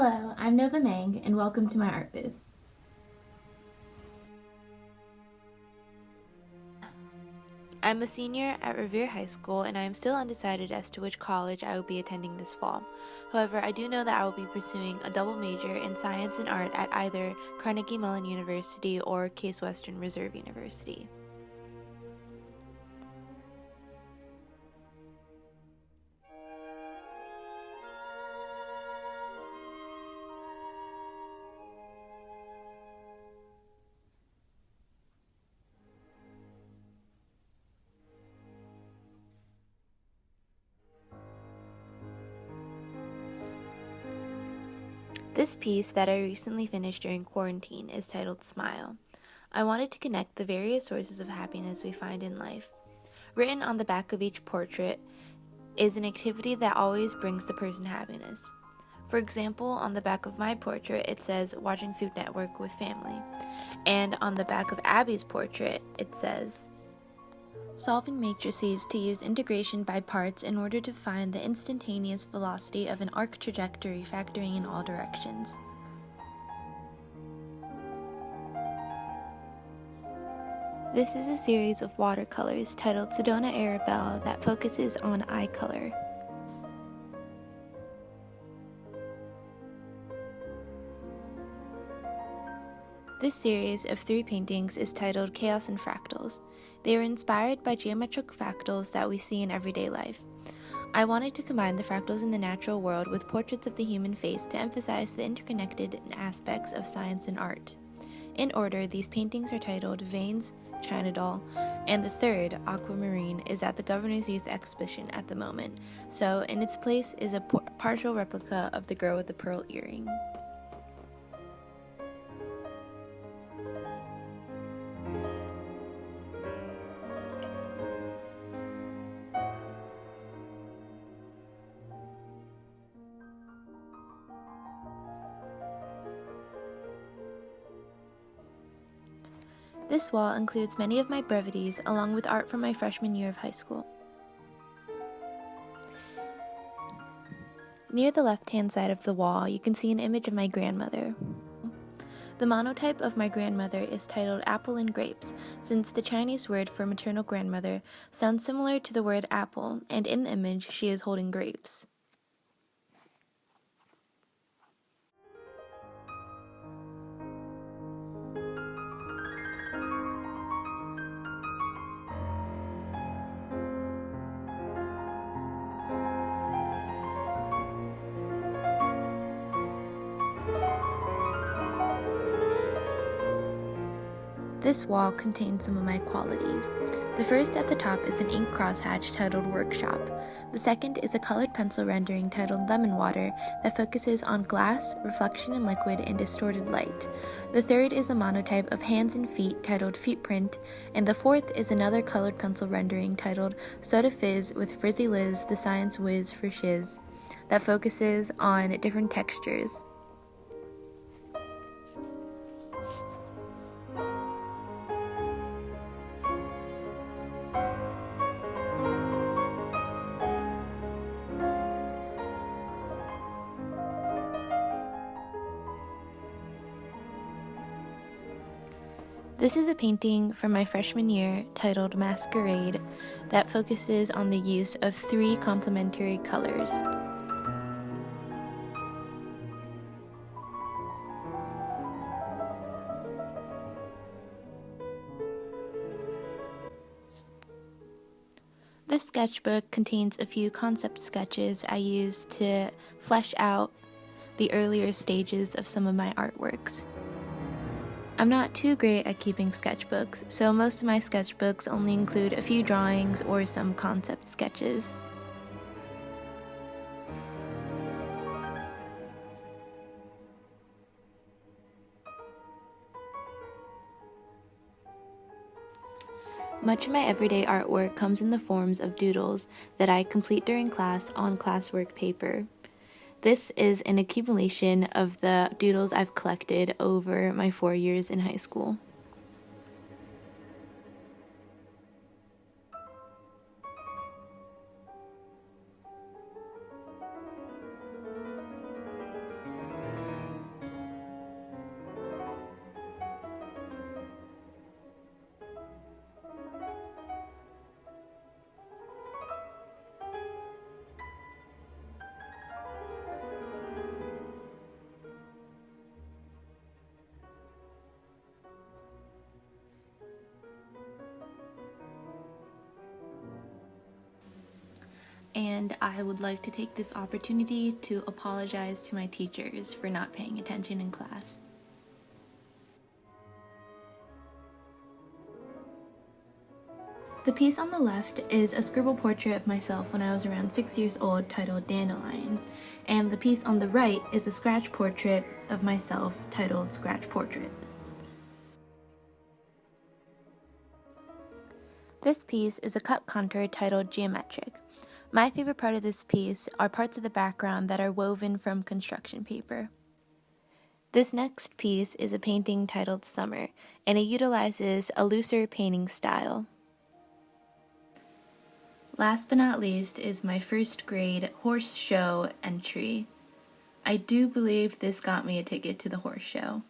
Hello, I'm Nova Meng, and welcome to my art booth. I'm a senior at Revere High School, and I am still undecided as to which college I will be attending this fall. However, I do know that I will be pursuing a double major in science and art at either Carnegie Mellon University or Case Western Reserve University. This piece that I recently finished during quarantine is titled Smile. I wanted to connect the various sources of happiness we find in life. Written on the back of each portrait is an activity that always brings the person happiness. For example, on the back of my portrait, it says watching Food Network with family. And on the back of Abby's portrait, it says solving matrices to use integration by parts in order to find the instantaneous velocity of an arc trajectory factoring in all directions. This is a series of watercolors titled Sedona Arabelle that focuses on eye color. This series of 3 paintings is titled Chaos and Fractals. They are inspired by geometric fractals that we see in everyday life. I wanted to combine the fractals in the natural world with portraits of the human face to emphasize the interconnected aspects of science and art. In order, these paintings are titled Veins, China Doll, and the third, Aquamarine, is at the Governor's Youth Exhibition at the moment, so in its place is a partial replica of the girl with the pearl earring. This wall includes many of my brevities along with art from my freshman year of high school. Near the left-hand side of the wall, you can see an image of my grandmother. The monotype of my grandmother is titled Apple and Grapes, since the Chinese word for maternal grandmother sounds similar to the word apple, and in the image she is holding grapes. This wall contains some of my qualities. The first at the top is an ink crosshatch titled Workshop. The second is a colored pencil rendering titled Lemon Water that focuses on glass, reflection in liquid, and distorted light. The third is a monotype of hands and feet titled Feet Print, and the fourth is another colored pencil rendering titled Soda Fizz with Frizzy Liz, the Science Whiz for Shiz, that focuses on different textures. This is a painting from my freshman year titled Masquerade that focuses on the use of 3 complementary colors. This sketchbook contains a few concept sketches I used to flesh out the earlier stages of some of my artworks. I'm not too great at keeping sketchbooks, so most of my sketchbooks only include a few drawings or some concept sketches. Much of my everyday artwork comes in the forms of doodles that I complete during class on classwork paper. This is an accumulation of the doodles I've collected over my 4 years in high school. and I would like to take this opportunity to apologize to my teachers for not paying attention in class. The piece on the left is a scribble portrait of myself when I was around 6 years old titled Dandelion, and the piece on the right is a scratch portrait of myself titled Scratch Portrait. This piece is a cut contour titled Geometric. My favorite part of this piece are parts of the background that are woven from construction paper. This next piece is a painting titled Summer, and it utilizes a looser painting style. Last but not least is my first grade horse show entry. I do believe this got me a ticket to the horse show.